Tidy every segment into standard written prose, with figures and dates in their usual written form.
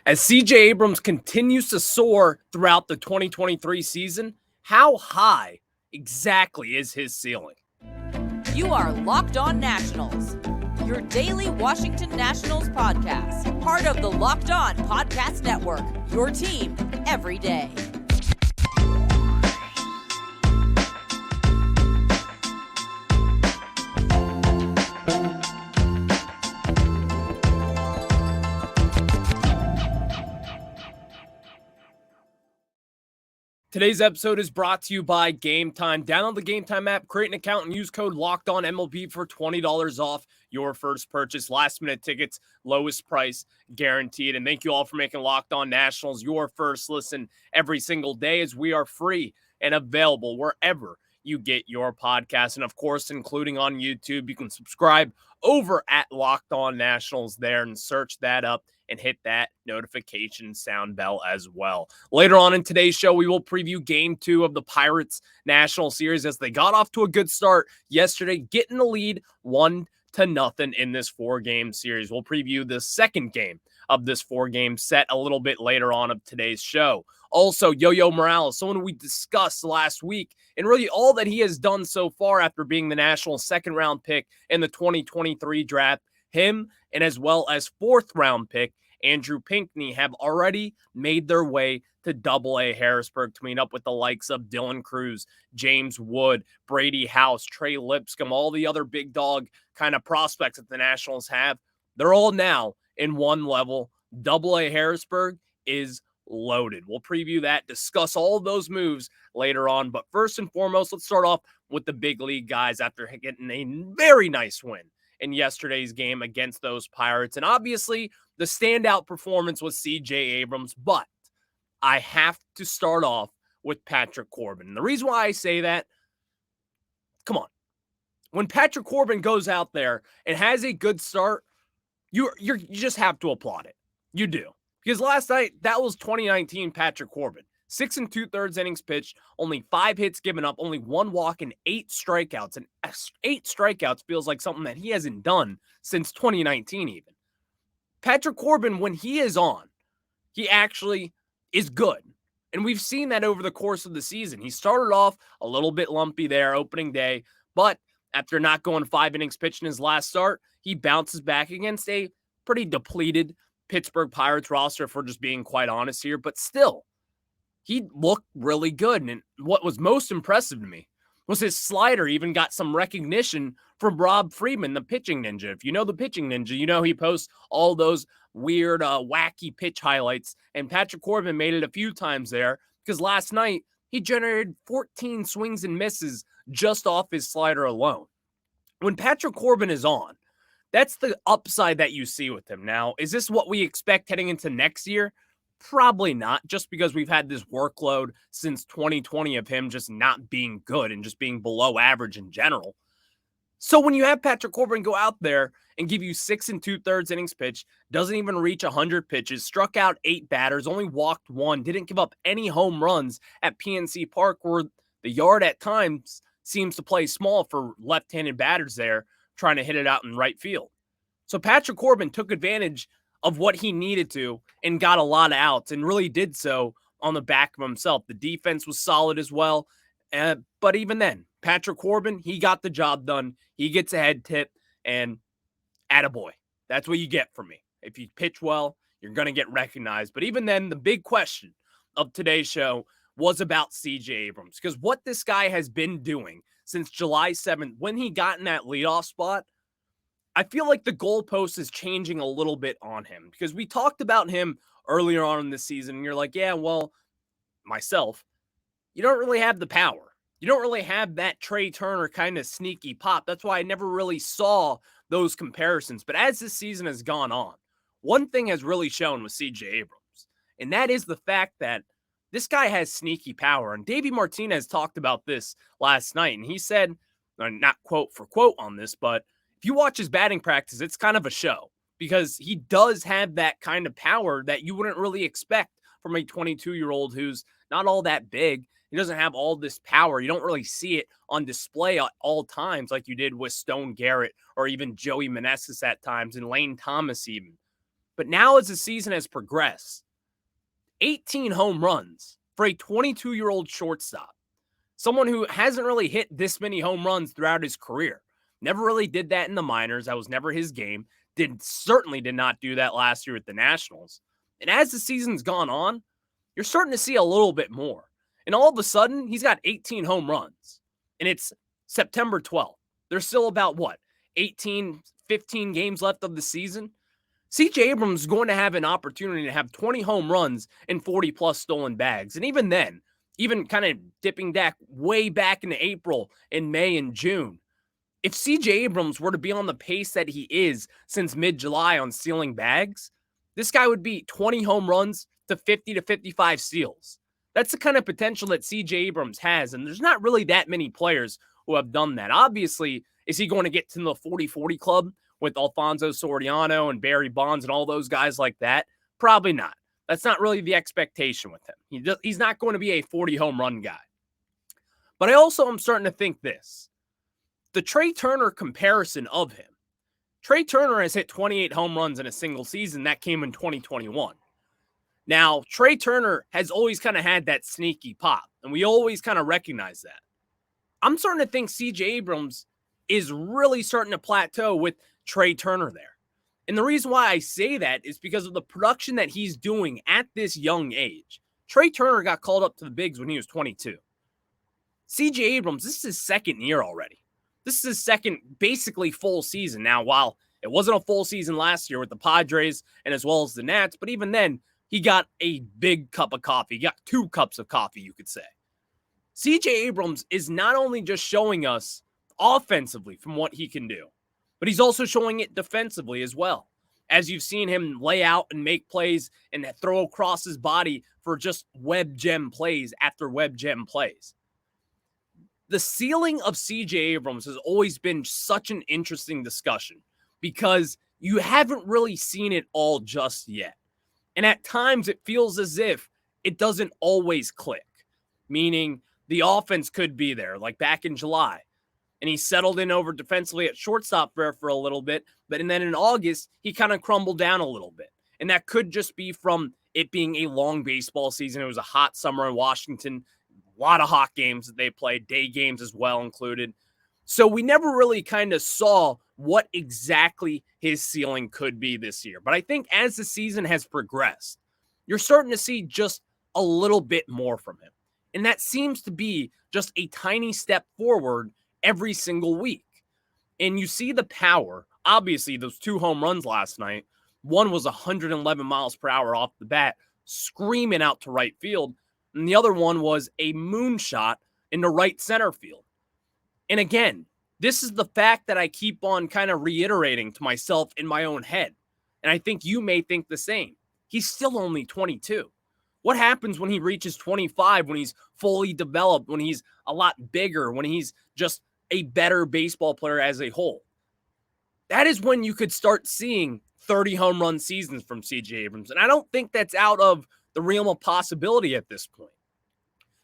As CJ Abrams continues to soar throughout the 2023 season, how high exactly is his ceiling? You are Locked On Nationals, your daily Washington Nationals podcast, part of the Locked On Podcast Network, your team every day. Today's episode is brought to you by Game Time. Download the Game Time app, create an account, and use code LOCKEDONMLB for $20 off your first purchase. Last-minute tickets, lowest price guaranteed. And thank you all for making Locked On Nationals your first listen every single day, as we are free and available wherever you get your podcast. And, of course, including on YouTube, you can subscribe over at Locked On Nationals there and search that up and hit that notification sound bell as well. Later on in today's show, we will preview Game 2 of the Pirates National Series as they got off to a good start yesterday, getting the lead 1-0 in this 4-game series. We'll preview the second game of this 4-game set a little bit later on of today's show. Also, Yohandy Morales, someone we discussed last week, and really all that he has done so far after being the Nationals' second-round pick in the 2023 draft. Him, and as well as fourth-round pick Andrew Pinckney, have already made their way to AA Harrisburg to meet up with the likes of Dylan Cruz, James Wood, Brady House, Trey Lipscomb, all the other big dog kind of prospects that the Nationals have. They're all now in one level. AA Harrisburg is loaded. We'll preview that, discuss all of those moves later on. But first and foremost, let's start off with the big league guys after getting a very nice win in yesterday's game against those Pirates. And obviously, the standout performance was CJ Abrams, but I have to start off with Patrick Corbin. And the reason why I say that, come on. When Patrick Corbin goes out there and has a good start, you just have to applaud it. You do. Because last night, that was 2019 Patrick Corbin. 6 2/3 innings pitched, only 5 hits given up, only 1 walk, and 8 strikeouts. And 8 strikeouts feels like something that he hasn't done since 2019 even. Patrick Corbin, when he is on, he actually is good. And we've seen that over the course of the season. He started off a little bit lumpy there opening day, but after not going 5 innings pitched in his last start, he bounces back against a pretty depleted Pittsburgh Pirates roster, if we're just being quite honest here. But still, he looked really good. And what was most impressive to me was his slider even got some recognition from Rob Freeman, the pitching ninja. If you know the pitching ninja, you know he posts all those weird, wacky pitch highlights. And Patrick Corbin made it a few times there because last night he generated 14 swings and misses just off his slider alone. When Patrick Corbin is on, that's the upside that you see with him. Now, is this what we expect heading into next year? Probably not, just because we've had this workload since 2020 of him just not being good and just being below average in general. So when you have Patrick Corbin go out there and give you 6 2/3 innings pitched, doesn't even reach 100 pitches, struck out 8 batters, only walked 1, didn't give up any home runs at PNC Park, where the yard at times seems to play small for left-handed batters there, trying to hit it out in right field. So Patrick Corbin took advantage of what he needed to and got a lot of outs and really did so on the back of himself. The defense was solid as well. But even then, Patrick Corbin, he got the job done. He gets a head tip, and attaboy. That's what you get from me. If you pitch well, you're going to get recognized. But even then, the big question of today's show was about CJ Abrams, because what this guy has been doing since July 7th, when he got in that leadoff spot, I feel like the goalpost is changing a little bit on him, because we talked about him earlier on in the season, and you're like, yeah, well, myself, you don't really have the power. You don't really have that Trea Turner kind of sneaky pop. That's why I never really saw those comparisons. But as this season has gone on, one thing has really shown with CJ Abrams, and that is the fact that this guy has sneaky power. And Davey Martinez talked about this last night, and he said, not quote for quote on this, but if you watch his batting practice, it's kind of a show, because he does have that kind of power that you wouldn't really expect from a 22-year-old who's not all that big. He doesn't have all this power. You don't really see it on display at all times like you did with Stone Garrett or even Joey Meneses at times and Lane Thomas even. But now as the season has progressed, 18 home runs for a 22-year-old shortstop. Someone who hasn't really hit this many home runs throughout his career. Never really did that in the minors. That was never his game. Certainly did not do that last year at the Nationals. And as the season's gone on, you're starting to see a little bit more. And all of a sudden, he's got 18 home runs. And it's September 12th. There's still about, 18, 15 games left of the season? CJ Abrams is going to have an opportunity to have 20 home runs and 40-plus stolen bags. And even then, even kind of dipping back way back into April and May and June, if CJ Abrams were to be on the pace that he is since mid-July on stealing bags, this guy would be 20 home runs to 50 to 55 steals. That's the kind of potential that CJ Abrams has, and there's not really that many players who have done that. Obviously, is he going to get to the 40-40 club with Alfonso Soriano and Barry Bonds and all those guys like that? Probably not. That's not really the expectation with him. He's not going to be a 40 home run guy. But I also am starting to think this. The Trea Turner comparison of him. Trea Turner has hit 28 home runs in a single season. That came in 2021. Now, Trea Turner has always kind of had that sneaky pop, and we always kind of recognize that. I'm starting to think CJ Abrams is really starting to plateau with Trea Turner there. And the reason why I say that is because of the production that he's doing at this young age. Trea Turner got called up to the bigs when he was 22. CJ Abrams, this is his second year already. This is his second basically full season. Now, while it wasn't a full season last year with the Padres and as well as the Nats, but even then, he got a big cup of coffee. He got 2 cups of coffee, you could say. CJ Abrams is not only just showing us offensively from what he can do, but he's also showing it defensively as well. As you've seen him lay out and make plays and throw across his body for just web gem plays after web gem plays. The ceiling of CJ Abrams has always been such an interesting discussion because you haven't really seen it all just yet. And at times it feels as if it doesn't always click, meaning the offense could be there, like back in July. And he settled in over defensively at shortstop there for a little bit. But then in August, he kind of crumbled down a little bit. And that could just be from it being a long baseball season. It was a hot summer in Washington. A lot of hot games that they played, day games as well included. So we never really kind of saw what exactly his ceiling could be this year. But I think as the season has progressed, you're starting to see just a little bit more from him. And that seems to be just a tiny step forward every single week. And you see the power. Obviously, those 2 home runs last night, one was 111 miles per hour off the bat, screaming out to right field. And the other one was a moonshot into right center field. And again, this is the fact that I keep on kind of reiterating to myself in my own head. And I think you may think the same. He's still only 22. What happens when he reaches 25, when he's fully developed, when he's a lot bigger, when he's just a better baseball player as a whole? That is when you could start seeing 30 home run seasons from CJ Abrams. And I don't think that's out of the realm of possibility at this point.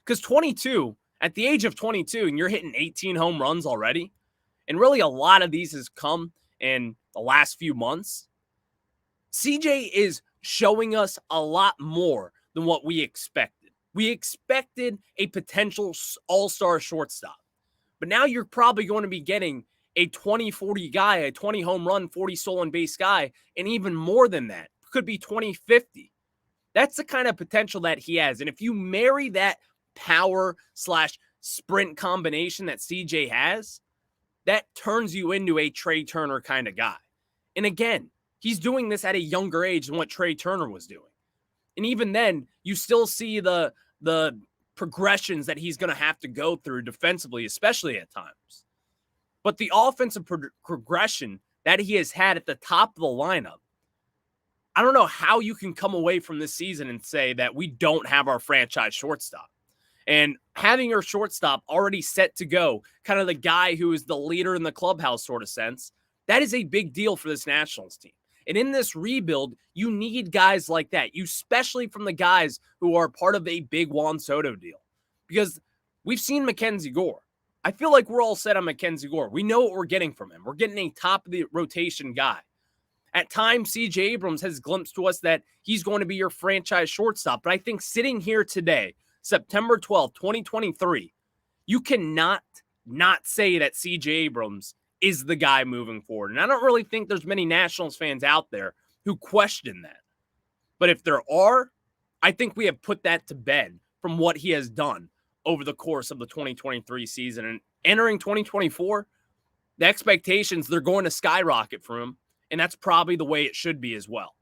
Because 22, at the age of 22, and you're hitting 18 home runs already, and really a lot of these has come in the last few months, CJ is showing us a lot more than what we expected. We expected a potential all-star shortstop. But now you're probably going to be getting a 20-40 guy, a 20 home run, 40 stolen base guy, and even more than that. Could be 20-50. That's the kind of potential that he has. And if you marry that power/sprint combination that CJ has, that turns you into a Trea Turner kind of guy. And again, he's doing this at a younger age than what Trea Turner was doing. And even then, you still see the progressions that he's going to have to go through defensively, especially at times. But the offensive progression that he has had at the top of the lineup, I don't know how you can come away from this season and say that we don't have our franchise shortstop. And having your shortstop already set to go, kind of the guy who is the leader in the clubhouse sort of sense, that is a big deal for this Nationals team. And in this rebuild, you need guys like that, you especially from the guys who are part of a big Juan Soto deal. Because we've seen Mackenzie Gore. I feel like we're all set on Mackenzie Gore. We know what we're getting from him. We're getting a top of the rotation guy. At times, CJ Abrams has glimpsed to us that he's going to be your franchise shortstop. But I think sitting here today, September 12th, 2023, you cannot not say that CJ Abrams is the guy moving forward. And I don't really think there's many Nationals fans out there who question that. But if there are, I think we have put that to bed from what he has done over the course of the 2023 season. And entering 2024, the expectations, they're going to skyrocket for him. And that's probably the way it should be as well,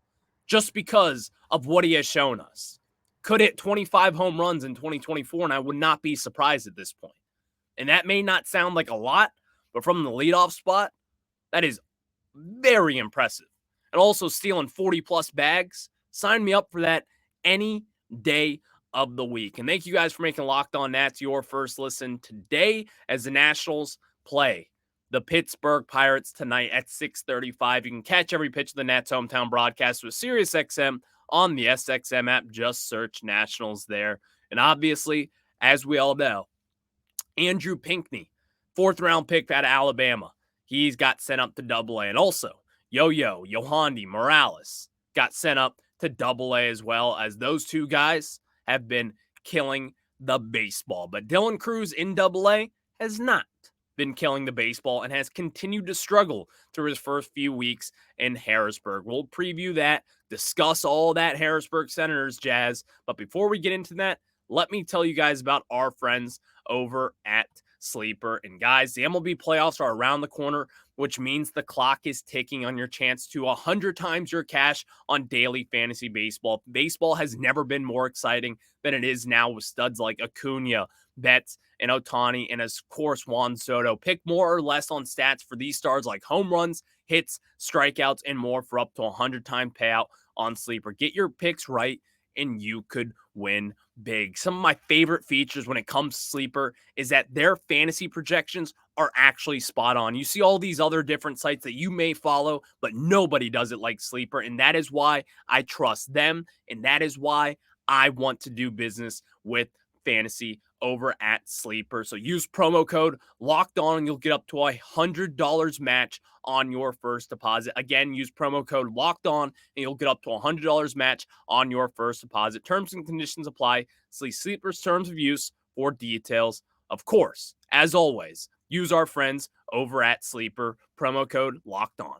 just because of what he has shown us. Could hit 25 home runs in 2024, and I would not be surprised at this point. And that may not sound like a lot, but from the leadoff spot, that is very impressive. And also stealing 40-plus bags, sign me up for that any day of the week. And thank you guys for making Locked On Nats your first listen today as the Nationals play the Pittsburgh Pirates tonight at 6:35. You can catch every pitch of the Nats hometown broadcast with SiriusXM on the SXM app. Just search Nationals there. And obviously, as we all know, Andrew Pinckney, 4th-round pick out of Alabama, he's got sent up to AA. And also, Yohandy Morales got sent up to AA as well, as those two guys have been killing the baseball. But Dylan Crews in AA has not been killing the baseball and has continued to struggle through his first few weeks in Harrisburg. We'll preview that, discuss all that Harrisburg Senators jazz. But before we get into that, let me tell you guys about our friends over at Sleeper. And guys, the MLB playoffs are around the corner, which means the clock is ticking on your chance to 100 times your cash on daily fantasy baseball. Baseball has never been more exciting than it is now with studs like Acuna, Betts, and Ohtani, and of course Juan Soto. Pick more or less on stats for these stars like home runs, hits, strikeouts, and more for up to 100-time payout on Sleeper. Get your picks right, and you could win big. Some of my favorite features when it comes to Sleeper is that their fantasy projections are actually spot on. You see all these other different sites that you may follow, but nobody does it like Sleeper, and that is why I trust them, and that is why I want to do business with fantasy over at Sleeper. So use promo code Locked On and you'll get up to $100 match on your first deposit. Again, use promo code Locked On and you'll get up to $100 match on your first deposit. Terms and conditions apply. See Sleeper's terms of use for details. Of course, as always, use our friends over at Sleeper. Promo code Locked On.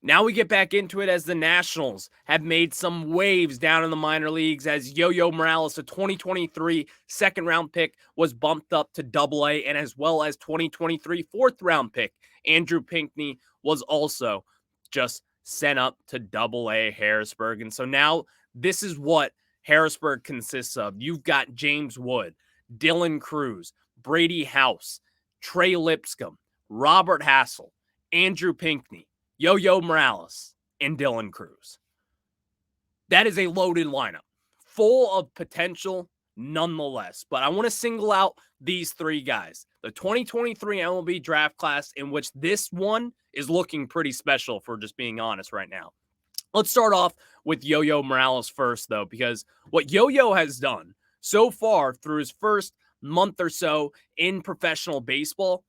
Now we get back into it as the Nationals have made some waves down in the minor leagues as Yo-Yo Morales, a 2023 second-round pick, was bumped up to AA, and as well as 2023 fourth-round pick Andrew Pinckney was also just sent up to AA Harrisburg. And so now this is what Harrisburg consists of. You've got James Wood, Dylan Crews, Brady House, Trey Lipscomb, Robert Hassel, Andrew Pinckney, Yo-Yo Morales, and Dylan Crews. That is a loaded lineup, full of potential nonetheless. But I want to single out these three guys. The 2023 MLB Draft class, in which this one is looking pretty special, for just being honest right now. Let's start off with Yo-Yo Morales first, though, because what Yo-Yo has done so far through his first month or so in professional baseball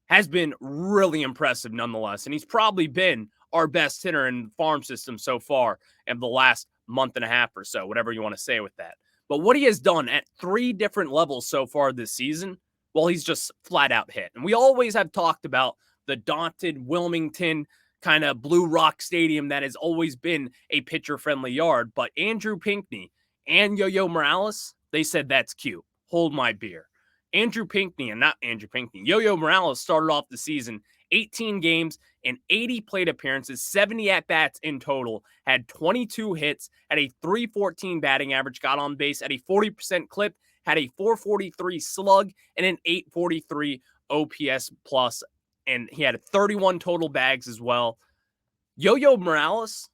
has been really impressive nonetheless. And he's probably been our best hitter in the farm system so far in the last month and a half or so, whatever you want to say with that. But what he has done at 3 different levels so far this season, well, he's just flat out hit. And we always have talked about the daunted Wilmington kind of Blue Rock Stadium that has always been a pitcher-friendly yard. But Andrew Pinckney and Yo-Yo Morales, they said that's cute. Hold my beer. Yo-Yo Morales started off the season 18 games and 80 plate appearances, 70 at-bats in total, had 22 hits, had a .314 batting average, got on base at a 40% clip, had a .443 slug, and an .843 OPS plus, and he had 31 total bags as well. Yo-Yo Morales,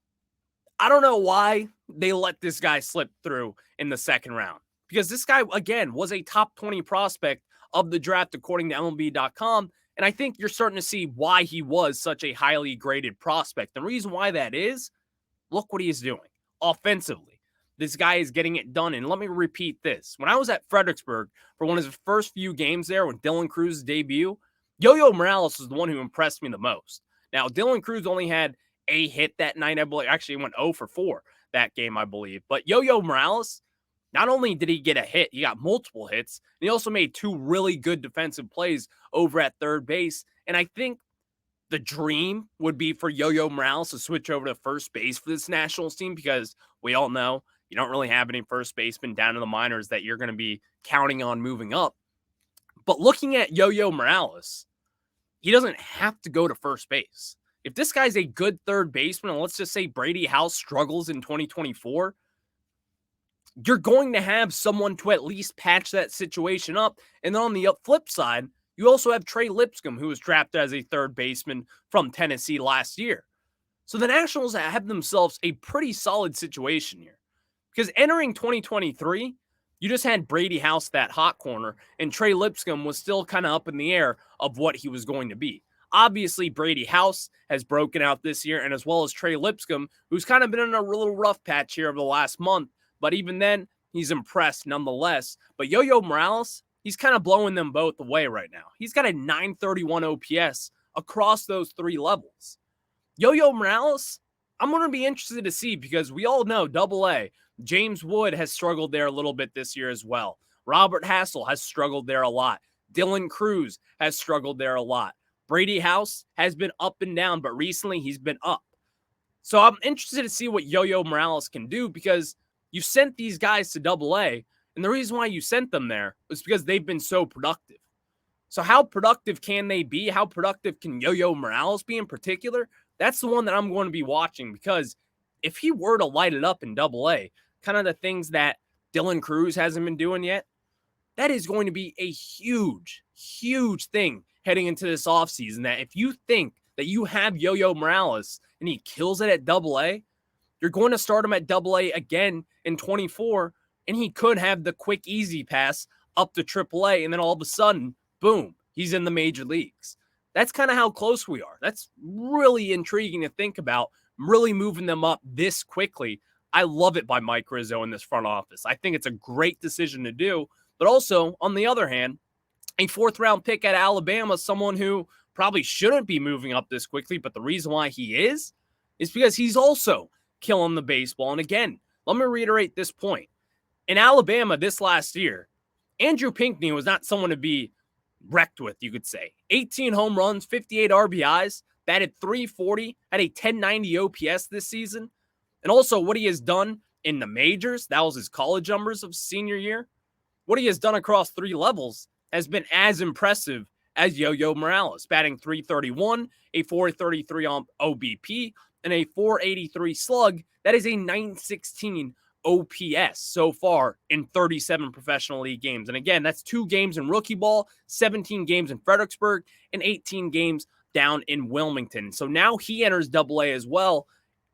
I don't know why they let this guy slip through in the second round. Because this guy, again, was a top 20 prospect of the draft, according to MLB.com. And I think you're starting to see why he was such a highly graded prospect. The reason why that is, look what he is doing offensively. This guy is getting it done. And let me repeat this. When I was at Fredericksburg for one of his first few games there with Dylan Crews' debut, Yo-Yo Morales is the one who impressed me the most. Now, Dylan Cruz only had a hit that night, I believe. Actually, went 0 for 4 that game, I believe. But Yo-Yo Morales, not only did he get a hit, he got multiple hits, and he also made 2 really good defensive plays over at third base. And I think the dream would be for Yo-Yo Morales to switch over to first base for this Nationals team, because we all know you don't really have any first basemen down in the minors that you're going to be counting on moving up. But looking at Yo-Yo Morales, he doesn't have to go to first base. If this guy's a good third baseman, and let's just say Brady House struggles in 2024, you're going to have someone to at least patch that situation up. And then on the flip side, you also have Trey Lipscomb, who was drafted as a third baseman from Tennessee last year. So the Nationals have themselves a pretty solid situation here. Because entering 2023, you just had Brady House, that hot corner, and Trey Lipscomb was still kind of up in the air of what he was going to be. Obviously, Brady House has broken out this year, and as well as Trey Lipscomb, who's kind of been in a little rough patch here over the last month. But even then, he's impressed nonetheless. But Yo-Yo Morales, he's kind of blowing them both away right now. He's got a 931 OPS across those 3 levels. Yo-Yo Morales, I'm going to be interested to see, because we all know AA, James Wood has struggled there a little bit this year as well. Robert Hassel has struggled there a lot. Dylan Cruz has struggled there a lot. Brady House has been up and down, but recently he's been up. So I'm interested to see what Yo-Yo Morales can do, because you sent these guys to AA, and the reason why you sent them there was because they've been so productive. So how productive can they be? How productive can Yo-Yo Morales be in particular? That's the one that I'm going to be watching, because if he were to light it up in AA, kind of the things that Dylan Cruz hasn't been doing yet, that is going to be a huge, huge thing heading into this offseason. That if you think that you have Yo-Yo Morales and he kills it at AA, you're going to start him at AA again in 24, and he could have the quick, easy pass up to AAA, and then all of a sudden, boom, he's in the major leagues. That's kind of how close we are. That's really intriguing to think about, really moving them up this quickly. I love it by Mike Rizzo in this front office. I think it's a great decision to do. But also, on the other hand, a 4th-round pick at Alabama, someone who probably shouldn't be moving up this quickly, but the reason why he is because he's also killing the baseball. And again, let me reiterate this point. In Alabama this last year, Andrew Pinckney was not someone to be wrecked with, you could say. 18 home runs, 58 RBIs, batted .340, had a 1090 OPS this season. And also what he has done in the majors, that was his college numbers of senior year. What he has done across 3 levels has been as impressive as Yo-Yo Morales, batting .331, a .433 on OBP, and a .483 slug. That is a .916 OPS so far in 37 professional league games. And again, that's 2 games in rookie ball, 17 games in Fredericksburg, and 18 games down in Wilmington. So now he enters AA as well.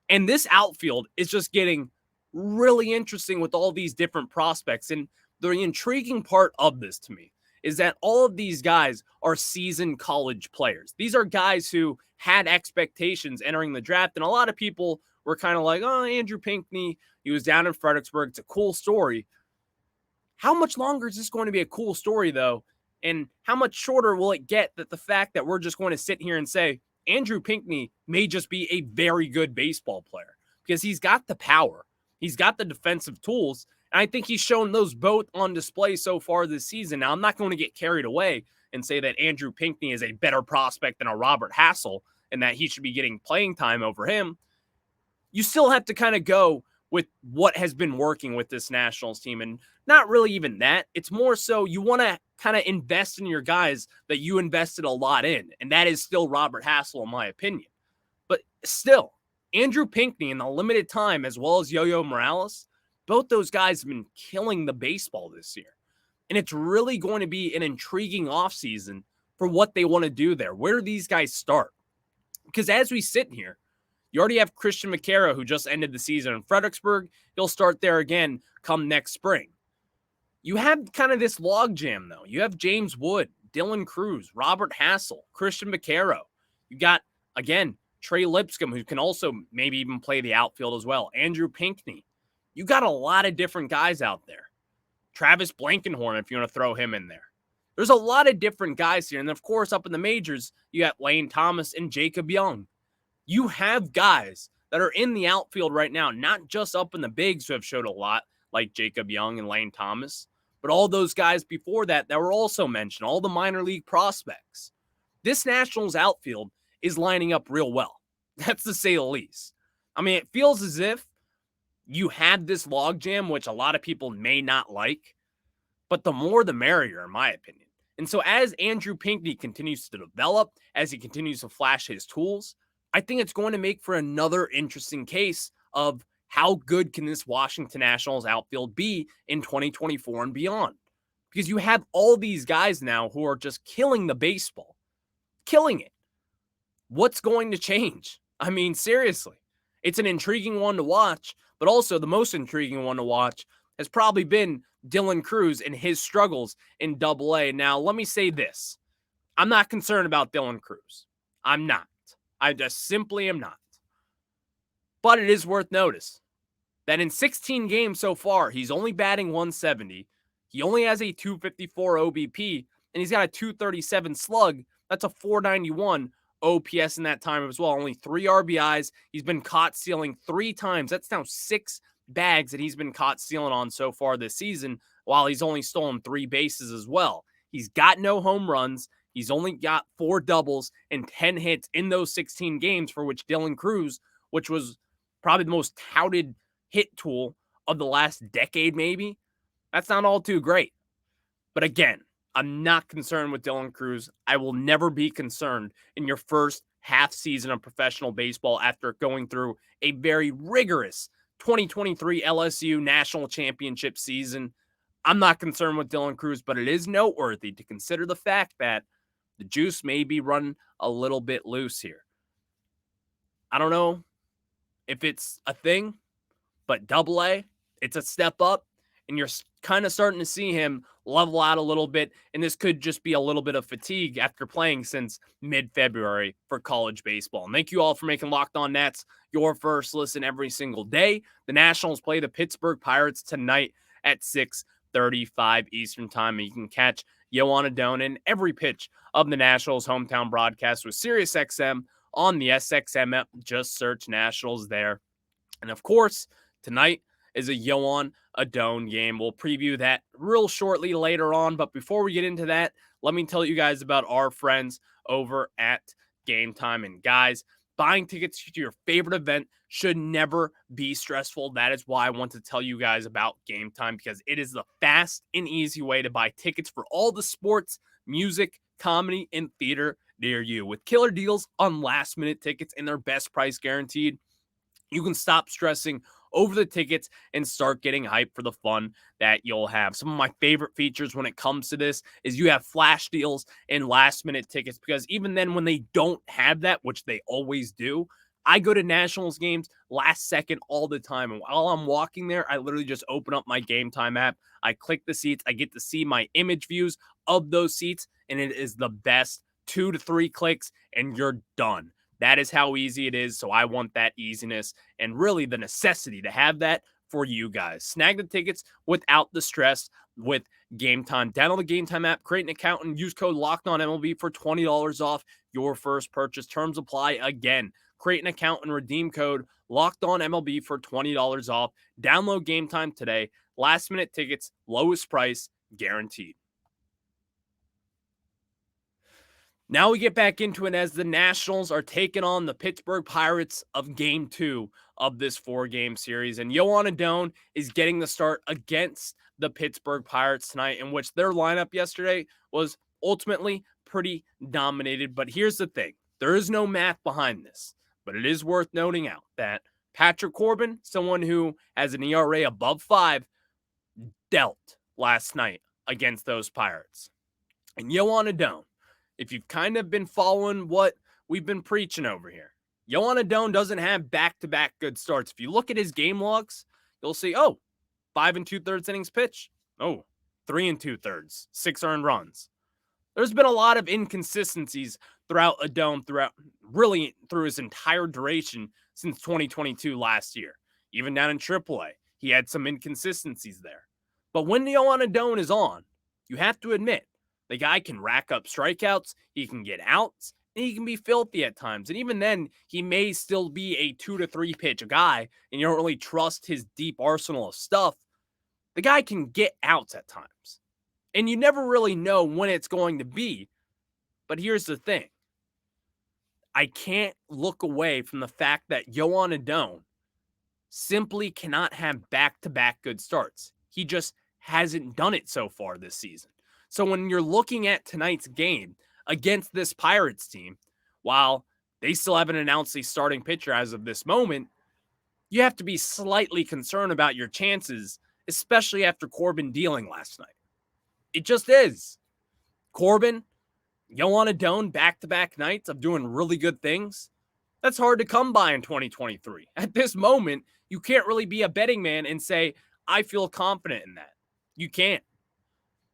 And this outfield is just getting really interesting with all these different prospects. And the intriguing part of this to me is that all of these guys are seasoned college players. These are guys who had expectations entering the draft. And a lot of people were kind of like, oh, Andrew Pinckney, he was down in Fredericksburg. It's a cool story. How much longer is this going to be a cool story, though? And how much shorter will it get that the fact that we're just going to sit here and say, Andrew Pinckney may just be a very good baseball player, because he's got the power. He's got the defensive tools. And I think he's shown those both on display so far this season. Now, I'm not going to get carried away and say that Andrew Pinckney is a better prospect than a Robert Hassel and that he should be getting playing time over him. You still have to kind of go with what has been working with this Nationals team. And not really even that. It's more so you want to kind of invest in your guys that you invested a lot in. And that is still Robert Hassel, in my opinion. But still, Andrew Pinckney in the limited time, as well as Yo-Yo Morales, both those guys have been killing the baseball this year. And it's really going to be an intriguing offseason for what they want to do there. Where do these guys start? Because as we sit here, you already have Christian McCarrow, who just ended the season in Fredericksburg. He'll start there again come next spring. You have kind of this logjam, though. You have James Wood, Dylan Cruz, Robert Hassel, Christian McCarrow. You got, again, Trey Lipscomb, who can also maybe even play the outfield as well. Andrew Pinckney. You got a lot of different guys out there. Travis Blankenhorn, if you want to throw him in there. There's a lot of different guys here. And of course, up in the majors, you got Lane Thomas and Jacob Young. You have guys that are in the outfield right now, not just up in the bigs who have showed a lot, like Jacob Young and Lane Thomas, but all those guys before that were also mentioned, all the minor league prospects. This Nationals outfield is lining up real well. That's to say the least. I mean, it feels as if you had this logjam, which a lot of people may not like, but the more the merrier, in my opinion. And so as Andrew Pinckney continues to develop, as he continues to flash his tools, I think it's going to make for another interesting case of how good can this Washington Nationals outfield be in 2024 and beyond? Because you have all these guys now who are just killing the baseball, killing it. What's going to change? I mean, seriously, it's an intriguing one to watch, but also the most intriguing one to watch has probably been Dylan Cruz and his struggles in AA. Now, let me say this. I'm not concerned about Dylan Cruz. I'm not. I just simply am not. But it is worth notice that in 16 games so far, he's only batting 170. He only has a 254 OBP, and he's got a 237 slug. That's a 491 OPS in that time as well. Only 3 RBIs. He's been caught stealing 3 times. That's now 6 bags that he's been caught stealing on so far this season, while he's only stolen 3 bases as well. He's got no home runs. He's only got 4 doubles and 10 hits in those 16 games, for which Dylan Cruz, which was probably the most touted hit tool of the last decade maybe, that's not all too great. But again, I'm not concerned with Dylan Cruz. I will never be concerned in your first half season of professional baseball after going through a very rigorous 2023 LSU National Championship season. I'm not concerned with Dylan Cruz, but it is noteworthy to consider the fact that the juice may be running a little bit loose here. I don't know if it's a thing, but AA, it's a step up, and you're kind of starting to see him level out a little bit, and this could just be a little bit of fatigue after playing since mid-February for college baseball. And thank you all for making Locked On Nats your first listen every single day. The Nationals play the Pittsburgh Pirates tonight at 6:35 Eastern Time, and you can catch Joan Adon in every pitch of the Nationals hometown broadcast with SiriusXM on the SXM app. Just search Nationals there. And of course, tonight is a Joan Adon game. We'll preview that real shortly later on. But before we get into that, let me tell you guys about our friends over at Game Time. And guys, buying tickets to your favorite event should never be stressful. That is why I want to tell you guys about Game Time, because it is the fast and easy way to buy tickets for all the sports, music, comedy, and theater near you. With killer deals on last-minute tickets and their best price guaranteed, you can stop stressing over the tickets and start getting hyped for the fun that you'll have. Some of my favorite features when it comes to this is you have flash deals and last-minute tickets, because even then when they don't have that, which they always do, I go to Nationals games last second all the time. And while I'm walking there, I literally just open up my Game Time app. I click the seats. I get to see my image views of those seats, and it is the best 2 to 3 clicks, and you're done. That is how easy it is. So I want that easiness and really the necessity to have that for you guys. Snag the tickets without the stress with Game Time. Download the Game Time app, create an account, and use code LOCKEDONMLB for $20 off your first purchase. Terms apply again. Create an account and redeem code LOCKEDONMLB for $20 off. Download Game Time today. Last minute tickets, lowest price, guaranteed. Now we get back into it as the Nationals are taking on the Pittsburgh Pirates of Game 2 of this 4-game series. And Joan Adon is getting the start against the Pittsburgh Pirates tonight, in which their lineup yesterday was ultimately pretty dominated. But here's the thing. There is no math behind this. But it is worth noting out that Patrick Corbin, someone who has an ERA above 5, dealt last night against those Pirates. And Joan Adon, if you've kind of been following what we've been preaching over here, Joan Adon doesn't have back-to-back good starts. If you look at his game logs, you'll see, 5 2/3 innings pitched. 3 2/3, 6 earned runs. There's been a lot of inconsistencies throughout Adon, through his entire duration since 2022 last year. Even down in AAA, he had some inconsistencies there. But when Joan Adon is on, you have to admit, The guy can rack up strikeouts, he can get outs, and he can be filthy at times. And even then, he may still be a 2 to 3 pitch guy, and you don't really trust his deep arsenal of stuff. The guy can get outs at times. And you never really know when it's going to be. But here's the thing. I can't look away from the fact that Joan Adon simply cannot have back-to-back good starts. He just hasn't done it so far this season. So when you're looking at tonight's game against this Pirates team, while they still haven't announced a starting pitcher as of this moment, you have to be slightly concerned about your chances, especially after Corbin dealing last night. It just is. Corbin, Joan Adon, back-to-back nights of doing really good things. That's hard to come by in 2023. At this moment, you can't really be a betting man and say, I feel confident in that. You can't.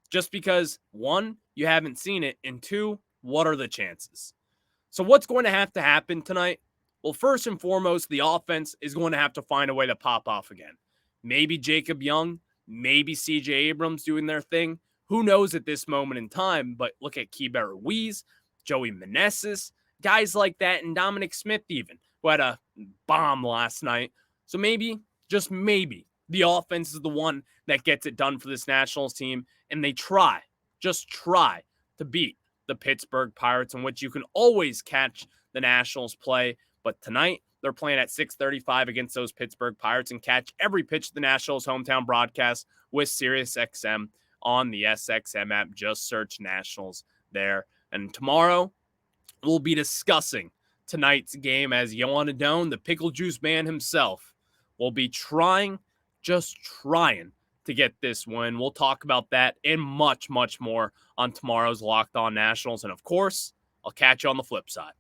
Just because, one, you haven't seen it, and two, what are the chances? So what's going to happen tonight? Well, first and foremost, the offense is going to have to find a way to pop off again. Maybe Jacob Young, maybe CJ Abrams doing their thing. Who knows at this moment in time, but look at Keibert Ruiz, Joey Meneses, guys like that, and Dominic Smith even, who had a bomb last night. So maybe, just maybe, the offense is the one that gets it done for this Nationals team, and they just try to beat the Pittsburgh Pirates, in which you can always catch the Nationals play. But tonight, they're playing at 6:35 against those Pittsburgh Pirates, and catch every pitch of the Nationals hometown broadcast with SiriusXM on the SXM app. Just search Nationals there. And tomorrow, we'll be discussing tonight's game as Joan Adon, the pickle juice man himself, will be just trying to get this win. We'll talk about that and much, much more on tomorrow's Locked On Nationals. And of course, I'll catch you on the flip side.